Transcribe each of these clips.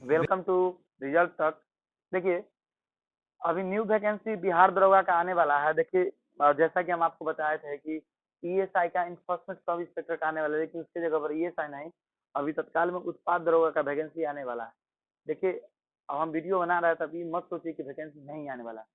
Welcome to result तक। देखिए, अभी न्यू वैकेंसी बिहार दरोगा का आने वाला है। देखिए, जैसा कि हम आपको बताए थे कि ईएसआई का इन्फोर्समेंट सब इंस्पेक्टर का आने वाला है, लेकिन उसकी जगह पर ईएसआई नहीं, अभी तत्काल में उत्पाद दरोगा का वैकेंसी आने वाला है। देखिए, अब हम वीडियो बना रहे थे, अभी मत सोचिए कि वैकेंसी नहीं आने वाला।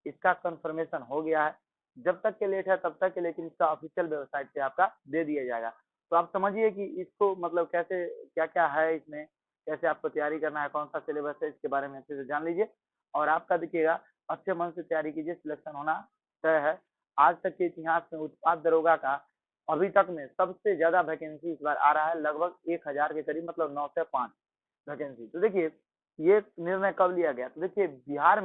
इसका कंफर्मेशन हो गया है। जब तक के लेट है तब तक के, लेकिन इसका ऑफिशियल वेबसाइट पे आपका दे दिया जाएगा। तो आप समझिए कि इसको मतलब कैसे, क्या क्या है इसमें, कैसे आपको तैयारी करना है, कौन सा सिलेबस है, इसके बारे में अच्छे से जान लीजिए। और आपका देखिएगा, अच्छे मन से तैयारी कीजिए, सिलेक्शन होना तय है। आज तक के इतिहास में उत्पाद दरोगा का अभी तक में सबसे ज्यादा वैकेंसी इस बार आ रहा है, लगभग 1000 के करीब, मतलब 905 वैकेंसी। तो देखिए, ये निर्णय कब लिया गया? तो देखिए, बिहार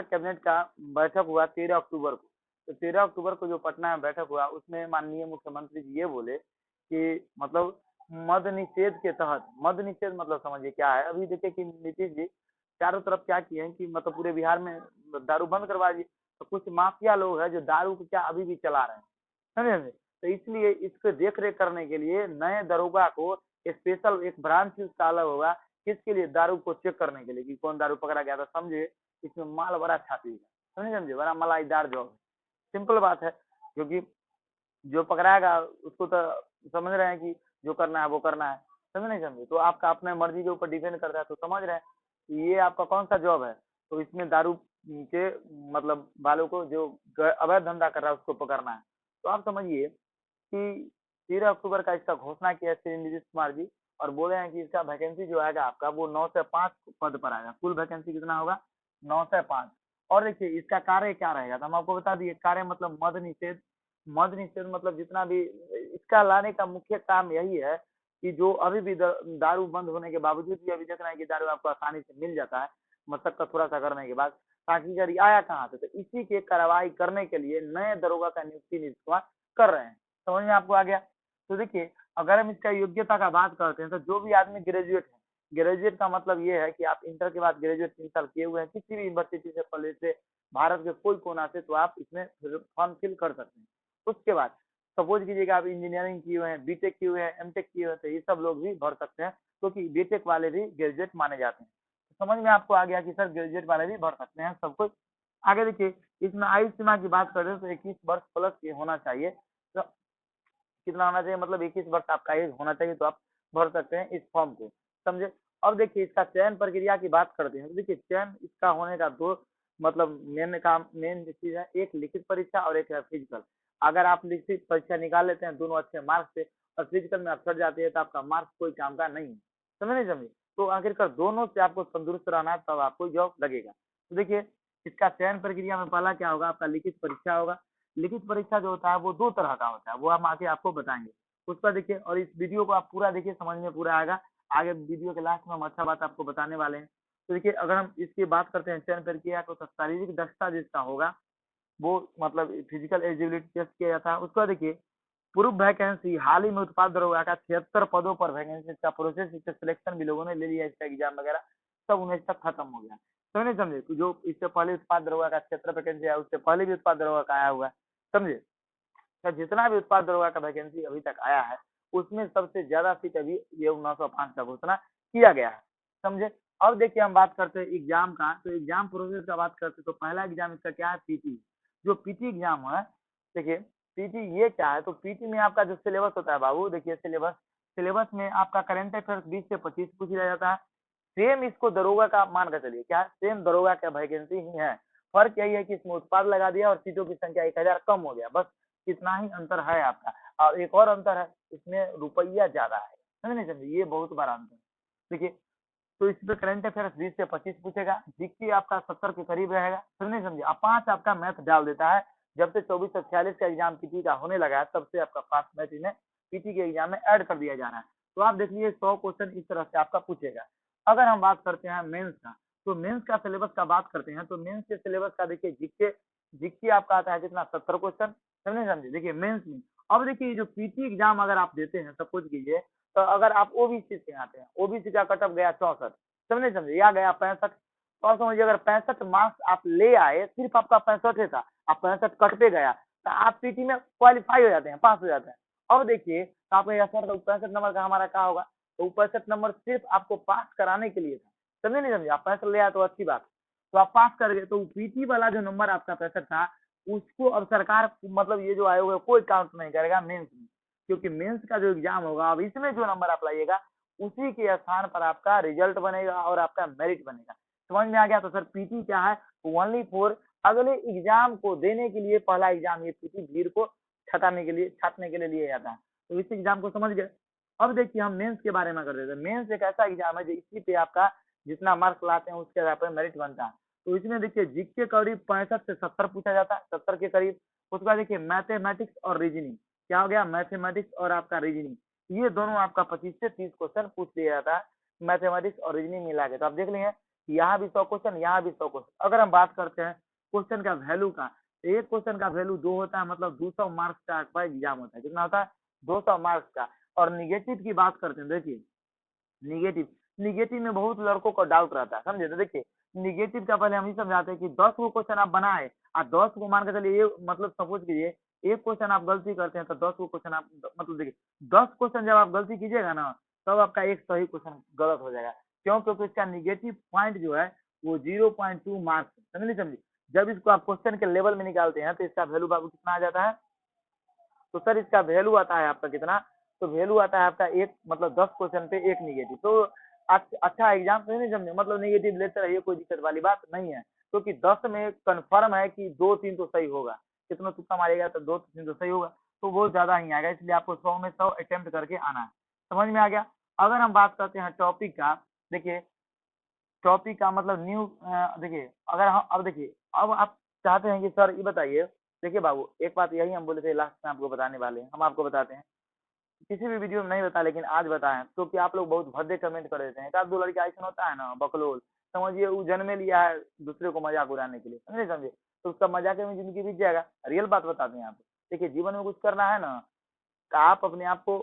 कैबिनेट का बैठक हुआ 13 अक्टूबर को। तो 13 अक्टूबर को जो पटना में बैठक हुआ, उसमें माननीय मुख्यमंत्री जी ये बोले कि मतलब मद निषेध के तहत, मद निषेध मतलब समझिए क्या है। अभी देखिए कि नीतीश जी चारों तरफ क्या किए हैं कि मतलब पूरे बिहार में दारू बंद करवा दिए। तो कुछ माफिया लोग हैं जो दारू को क्या अभी भी चला रहे हैं, समझे? तो इसलिए इसको देख रेख करने के लिए नए दरोगा को स्पेशल एक ब्रांच उसका अलग होगा, किसके लिए? दारू को चेक करने के लिए कि कौन दारू पकड़ा गया था। समझे, इसमें माल बड़ा छापी है, समझे, बड़ा मलाईदार जॉब है। सिंपल बात है, क्योंकि जो पकड़ाएगा उसको तो समझ रहे हैं कि जो करना है वो करना है, समझे नहीं समझे? तो आपका अपने मर्जी के ऊपर डिपेंड करता है। तो समझ रहे हैं कि ये आपका कौन सा जॉब है। तो इसमें दारू के मतलब वालों को जो अवैध धंधा कर रहा है उसको पकड़ना है। तो आप समझिए कि 13 अक्टूबर का इसका घोषणा किया श्री नीतीश कुमार जी, और बोले हैं कि इसका वैकेंसी जो आएगा आपका वो 9 से 5 पद पर आएगा। कुल वैकेंसी कितना होगा? 9 से 5। और देखिए, इसका कार्य क्या रहेगा, तो हम आपको बता दिए। कार्य मतलब मद निषेध। मद निषेध मतलब जितना भी, इसका लाने का मुख्य काम यही है कि जो अभी भी दारू बंद होने के बावजूद भी अभी देख रहे हैं कि दारू आपको आसानी से मिल जाता है, मशक्कत थोड़ा सा करने के बाद, ताकि अगर आया कहाँ से, तो इसी के कार्रवाई करने के लिए नए दरोगा का नियुक्ति नीतीश कुमार कर रहे हैं। समझ में आपको आ गया? तो देखिए, अगर हम इसका योग्यता का बात करते हैं, तो जो भी आदमी ग्रेजुएट है, ग्रेजुएट का मतलब ये है कि आप इंटर के बाद ग्रेजुएट 3 साल किए हुए हैं किसी भी यूनिवर्सिटी से, कॉलेज से, भारत के कोई कोना से, तो आप इसमें फॉर्म फिल कर सकते हैं। उसके बाद सपोज कीजिएगा आप इंजीनियरिंग किए हुए हैं, बीटेक किए हुए हैं, एमटेक किए हुए हैं, तो ये सब लोग भी भर सकते हैं, क्योंकि तो बीटेक वाले भी ग्रेजुएट माने जाते हैं। तो समझ में आपको आ गया कि सर ग्रेजुएट वाले भी भर सकते हैं सब कुछ। आगे देखिए, इसमें आयु सीमा की बात करें तो 21 वर्ष प्लस ये होना चाहिए। तो कितना होना चाहिए, मतलब 21 वर्ष आपका एज होना चाहिए, तो आप भर सकते हैं इस फॉर्म को, समझे? अब देखिए, इसका चयन प्रक्रिया की बात करते हैं। तो देखिए, चयन इसका होने का दो मतलब मेन चीज है, एक लिखित परीक्षा और एक है फिजिकल। अगर आप लिखित परीक्षा निकाल लेते हैं दोनों अच्छे मार्क्स से, और फिजिकल में आप चढ़ जाते हैं, तो आपका मार्क्स कोई काम का नहीं है, समझ नहीं समझे? तो आखिरकार दोनों से आपको तंदुरुस्त रहना है, तब आपको जॉब लगेगा। तो देखिए, इसका चयन प्रक्रिया में पहला क्या होगा, आपका लिखित परीक्षा होगा। लिखित परीक्षा जो होता है वो 2 तरह का होता है, वो हम आगे आपको बताएंगे। उसका देखिए, और इस वीडियो को आप पूरा देखिए, समझ में पूरा आएगा। आगे वीडियो के लास्ट में हम अच्छा बात आपको बताने वाले हैं। तो देखिए, अगर हम इसकी बात करते हैं चयन प्रक्रिया को, तो शारीरिक दक्षता जिसका होगा वो मतलब फिजिकल एलिजिबिलिटी टेस्ट किया जाता है। उसका देखिए, पूर्व वैकेंसी हाल ही में उत्पाद दरोगा का 76 पदों पर वैकेंसी का प्रोसेस, इसका सिलेक्शन भी लोगों ने ले लिया, इसका एग्जाम वगैरह सब 19 तक खत्म हो गया। तो नहीं समझे? तो जो इससे पहले उत्पाद दरोगा का 76 वैकेंसी है, उससे पहले भी उत्पाद दरोगा का आया हुआ है, समझे? तो जितना भी उत्पाद दरोगा का वैकेंसी अभी तक आया है, उसमें सबसे ज्यादा सीट अभी ये 905 का घोषणा किया गया है, समझे? अब देखिए, हम बात करते हैं एग्जाम का। तो एग्जाम प्रोसेस का बात करते हैं, तो पहला एग्जाम इसका क्या है? पीटी। जो पीटी एग्जाम है, देखिए पीटी ये क्या है, तो पीटी में आपका जो सिलेबस होता है बाबू, देखिए सिलेबस, सिलेबस में आपका करंट अफेयर्स 20 से 25 पूछ लिया जाता है। सेम इसको दरोगा का मान कर चलिए, क्या सेम दरोगा का वैकेंसी ही है। फर्क यही है कि इसमें उत्पाद लगा दिया और सीटों की संख्या 1000 कम हो गया, बस कितना ही अंतर है आपका। और एक और अंतर है, इसमें रुपया ज्यादा है, समझ नहीं समझे? ये बहुत बड़ा अंतर है। देखिए, तो इसमें करंट अफेयर्स 20 से 25 पूछेगा, जीके आपका 70 के करीब रहेगा, समझ नहीं समझे? अब 5 आपका मैथ डाल देता है। जब से 24 से 46 का एग्जाम पीटी का होने लगा है, तब से आपका 5 मैथ इन्हें पीटी के एग्जाम में ऐड कर दिया जा रहा है। तो आप देख लीजिए, 100 क्वेश्चन इस तरह से आपका पूछेगा। अगर हम बात करते हैं मेंस का, तो मेंस का सिलेबस का बात करते हैं, तो मेंस के सिलेबस का देखिए, जीके जीके आपका आता है कितना? 70 क्वेश्चन, समझे समझे? देखिए मेंस में, अब देखिए जो पीटी एग्जाम अगर आप देते हैं, सपोज कीजिए, तो अगर आप ओबीसी से आते हैं, ओबीसी का कटअप गया 64, समझे समझे? या गया 65। तो आप समझिए, अगर 65 मार्क्स आप ले आए, सिर्फ आपका 65 था, आप 65 कट पे गया, तो आप पीटी में क्वालिफाई हो जाते हैं, पास हो जाते हैं। अब देखिए, तो आप कहेगा सर तो 65 नंबर का हमारा क्या होगा? तो वो 65 नंबर सिर्फ आपको पास कराने के लिए था, समझे नहीं समझे? आप 65 ले आए तो अच्छी बात, तो आप पास कर गए। तो पीटी वाला जो नंबर आपका 65 था, उसको अब सरकार मतलब ये जो आयोग है कोई काउंट नहीं करेगा मेंस में, क्योंकि मेंस का जो एग्जाम होगा अब इसमें जो नंबर आप लाइएगा उसी के स्थान पर आपका रिजल्ट बनेगा और आपका मेरिट बनेगा। समझ में आ गया? तो सर पीटी क्या है? ओनली फॉर अगले एग्जाम को देने के लिए पहला एग्जाम ये पीटी भीड़ को छाटने के लिए लिया जाता है। तो इस एग्जाम को समझ गए। अब देखिए हम मेंस के बारे में कर देते हैं। मेंस एक ऐसा एग्जाम है जो इसी पे आपका जितना मार्क्स लाते हैं उसके आधार पर मेरिट बनता है। तो इसमें देखिए जीके करीब 65 से 70 पूछा जाता है, 70 के करीब। उसके बाद देखिए मैथमेटिक्स और रीजनिंग, क्या हो गया? मैथमेटिक्स और आपका रीजनिंग, ये दोनों आपका 25 से 30 क्वेश्चन पूछ लिया जाता है मैथमेटिक्स और रीजनिंग मिला के। तो आप देख लेंगे यहाँ भी 100 क्वेश्चन, यहाँ भी 100 क्वेश्चन। अगर हम बात करते हैं क्वेश्चन का वैल्यू का, एक क्वेश्चन का वैल्यू 2 होता है, मतलब 200 मार्क्स का आपका एग्जाम होता है। कितना होता है? 200 मार्क्स का। और निगेटिव की बात करते हैं, देखिए निगेटिव निगेटिव में बहुत लड़कों को डाउट रहता है, समझे? तो देखिए निगेटिव का पहले हम ही समझाते हैं कि 10 को क्वेश्चन आप बनाए और 10 को मान के चलिए, ये मतलब सपोज कीजिए एक क्वेश्चन आप गलती करते हैं तो 10 को क्वेश्चन आप मतलब देखिए 10 क्वेश्चन जब आप गलती कीजिएगा ना तब आपका एक सही क्वेश्चन गलत हो जाएगा। क्यों? क्योंकि इसका निगेटिव पॉइंट जो है वो 0.2 मार्क्स, समझ समझिए। जब इसको आप क्वेश्चन के लेवल में निकालते हैं तो इसका वैल्यू बाबू कितना आ जाता है? तो सर इसका वैल्यू आता है आपका कितना? तो वैल्यू आता है आपका एक, मतलब 10 क्वेश्चन पे एक निगेटिव। तो अच्छा एग्जाम तो नहीं समझे, मतलब निगेटिव लेते रहिए, कोई दिक्कत वाली बात नहीं है, क्योंकि 10 में कंफर्म है कि 2-3 तो सही होगा। कितना तुक्का मारेगा तो 2-3 तो सही होगा, तो बहुत ज्यादा ही आएगा, इसलिए आपको 100 में 100 अटेम्प्ट करके आना है। समझ में आ गया? अगर हम बात करते हैं टॉपिक का, देखिए टॉपिक का मतलब न्यू, देखिए अगर हम अब देखिए अब आप चाहते हैं कि सर ये बताइए, देखिए बाबू एक बात यही हम बोले थे लास्ट में आपको बताने वाले हैं, हम आपको बताते हैं, किसी भी वीडियो में नहीं बताया लेकिन आज बताएं, क्योंकि आप लोग बहुत भद्दे कमेंट कर देते हैं। एक आध दो लड़के ऐसा होता है ना बकलोल, समझिए वो जन्मे लिया है दूसरे को मजाक उड़ाने के लिए, समझे समझे? तो उसका मजाक में जिंदगी बीत जाएगा। रियल बात बताते हैं आप। देखिए जीवन में कुछ करना है ना, तो आप अपने आप को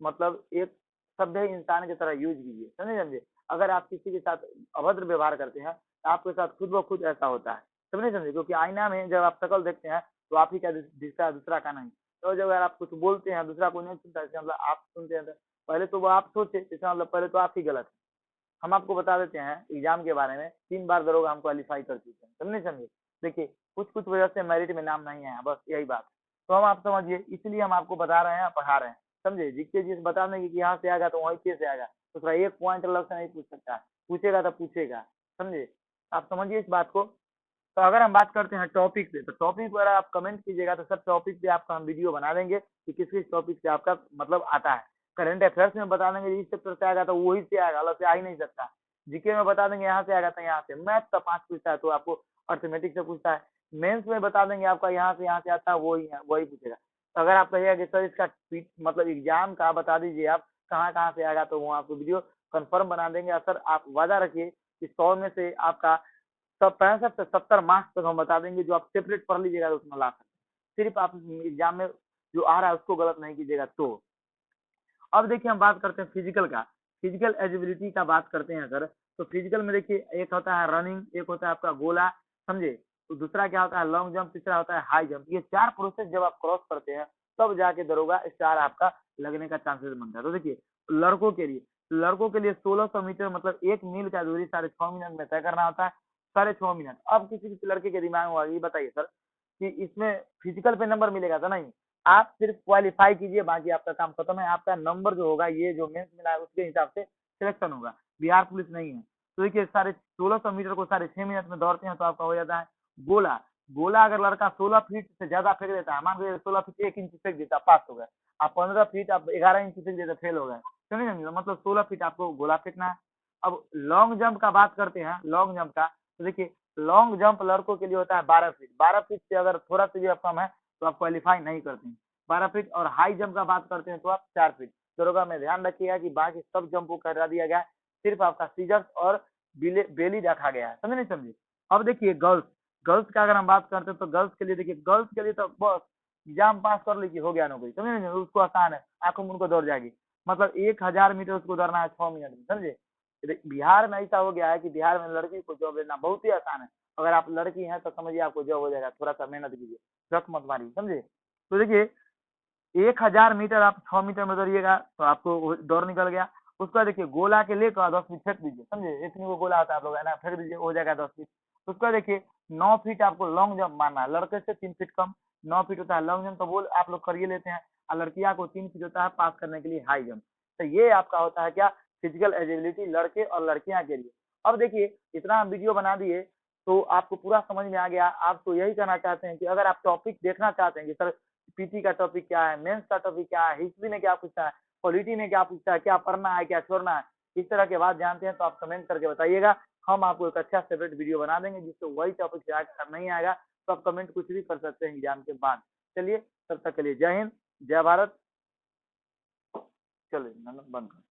मतलब एक सभ्य इंसान की तरह यूज कीजिए, समझे समझे? अगर आप किसी के साथ अभद्र व्यवहार करते हैं तो आपके साथ खुद ब खुद ऐसा होता है, समझे समझे? क्योंकि आईना में जब आप शक्ल देखते हैं तो आप ही का दिखता है, दूसरा का नहीं। तो जब अगर आप कुछ बोलते हैं दूसरा को नहीं सुनता, इसका मतलब आप सुनते हैं तो पहले तो वो आप सोचे, इसका मतलब पहले तो आप ही गलत है। हम आपको बता देते हैं एग्जाम के बारे में, 3 बार दरोगा हम क्वालिफाई कर चुके हैं, समझे समझे? देखिए कुछ कुछ वजह से मेरिट में नाम नहीं आया, बस यही बात। तो हम आप समझिए, इसलिए हम आपको बता रहे हैं, पढ़ा रहे हैं, समझे? जिसके जिस बता देंगे कि यहाँ से आएगा तो वहीं से आएगा, तो थोड़ा एक पॉइंट अलग से नहीं पूछ सकता, पूछेगा तो पूछेगा, समझे? आप समझिए इस बात को। तो अगर हम बात करते हैं टॉपिक पे, तो टॉपिक पर आप कमेंट कीजिएगा तो सब टॉपिक पे आपका हम वीडियो बना देंगे कि किस किस टॉपिक से आपका मतलब आता है। करंट अफेयर्स में बता देंगे इस सेक्टर से आएगा तो वही से आएगा, अलग से आ ही नहीं सकता। जीके में बता देंगे यहाँ से आएगा तो यहाँ से। मैथ का 5 पूछता है तो आपको अर्थमेटिक से पूछता है। मेंस में बता देंगे आपका यहाँ से आता है, वही पूछेगा। तो अगर आप कहिएगा कि सर इसका मतलब एग्जाम का बता दीजिए आप कहाँ कहाँ से आएगा, तो वो आपको वीडियो कंफर्म बना देंगे। और सर आप वादा रखिए कि 100 में से आपका सब 65 से 70 मार्क्स तक हम बता देंगे, जो आप सेपरेट पढ़ लीजिएगा तो उसमें ला सकते। सिर्फ आप एग्जाम में जो आ रहा है उसको गलत नहीं कीजिएगा। तो अब देखिए हम बात करते हैं फिजिकल का, फिजिकल एजिबिलिटी का बात करते हैं सर। तो फिजिकल में देखिए एक होता है रनिंग, एक होता है आपका गोला, समझे? तो दूसरा क्या होता है लॉन्ग जंप, तीसरा होता है हाई जंप। ये 4 प्रोसेस जब आप क्रॉस करते हैं तब जाके दरोगा स्टार आपका लगने का चांसेस बनता है। तो देखिए लड़कों के लिए 1600 मीटर मतलब 1 मील का दूरी 6.5 मिनट में तय करना होता है, 6.5 मिनट। अब किसी किसी लड़के के दिमाग में ये बताइए सर कि इसमें फिजिकल पे नंबर मिलेगा? तो नहीं, आप सिर्फ क्वालिफाई कीजिए, बाकी आपका काम खत्म है। आपका नंबर जो होगा ये जो मेंस मिला है उसके हिसाब से सिलेक्शन होगा, बिहार पुलिस नहीं है। तो देखिए 1650 मीटर को 6.5 मिनट में दौड़ते हैं तो आपका हो जाता है गोला। गोला अगर लड़का 16 फीट से ज्यादा फेंक देता है, मान लीजिए 16 फीट 1 इंच फेंक देता, पास हो गए। आप 15 फीट आप 11 इंच फेंक देते, फेल हो गए। समझे समझे? मतलब 16 फीट आपको गोला फेंकना है। अब लॉन्ग जंप का बात करते हैं, लॉन्ग जंप का, तो देखिए लॉन्ग जंप लड़कों के लिए होता है 12 फीट। 12 फीट से अगर थोड़ा सा भी आप कम है तो आप क्वालिफाई नहीं करते हैं। 12 फीट। और हाई जंप का बात करते हैं तो आप 4 फीट। दरोगा में ध्यान रखिएगा कि बाकी सब जंप को करा दिया गया है, सिर्फ आपका सीजर्स और बेली रखा गया है, समझे नहीं समझे? अब देखिए गर्ल्स, गर्ल्स का अगर हम बात करते हैं तो गर्ल्स के लिए देखिए, गर्ल्स के लिए तो बस एग्जाम पास कर लीजिए, हो गया नौकरी, समझे नहीं? उसको आसान है, आंखों में उनको दौड़ जाएगी। मतलब 1000 मीटर उसको दौड़ना है 6 मिनट में, समझे? बिहार में ऐसा हो गया है कि बिहार में लड़की को जॉब लेना बहुत ही आसान है। अगर आप लड़की हैं तो समझिए आपको जॉब हो जाएगा, थोड़ा सा मेहनत कीजिए, रख मत मारिए, समझे? तो देखिए 1000 मीटर आप 6 मीटर में दौड़िएगा तो आपको दौड़ निकल गया। उसका देखिए गोला के लेकर 10 फीट फेंक दीजिए, समझे, इतनी वो गोला होता है, आप लोग है ना, फेंक दीजिए, हो जाएगा 10 फीट। उसका देखिए 9 फीट आपको लॉन्ग जंप मारना है, लड़के से 3 फीट कम 9 फीट होता है लॉन्ग जंप, तो वो आप लोग करिए लेते हैं, और लड़कियां को 3 फीट होता है पास करने के लिए हाई जंप। तो ये आपका होता है क्या, फिजिकल एजिलिटी लड़के और लड़कियां के लिए। अब देखिए इतना हम वीडियो बना दिए तो आपको पूरा समझ में आ गया। आपको यही कहना चाहते हैं कि अगर आप टॉपिक देखना चाहते हैं कि सर पीटी का टॉपिक क्या है, मेंस का टॉपिक क्या है, हिस्ट्री में क्या पूछता है, पॉलिटी में क्या पूछता है, क्या पढ़ना है क्या छोड़ना है, इस तरह के बात जानते हैं तो आप कमेंट करके बताइएगा। हम आपको एक अच्छा सेपरेट वीडियो बना देंगे जिससे वही टॉपिक से आज नहीं आएगा, तो आप कमेंट कुछ भी कर सकते हैं एग्जाम के बाद। चलिए तब तक के लिए जय हिंद, जय भारत। चलिए बंद कर।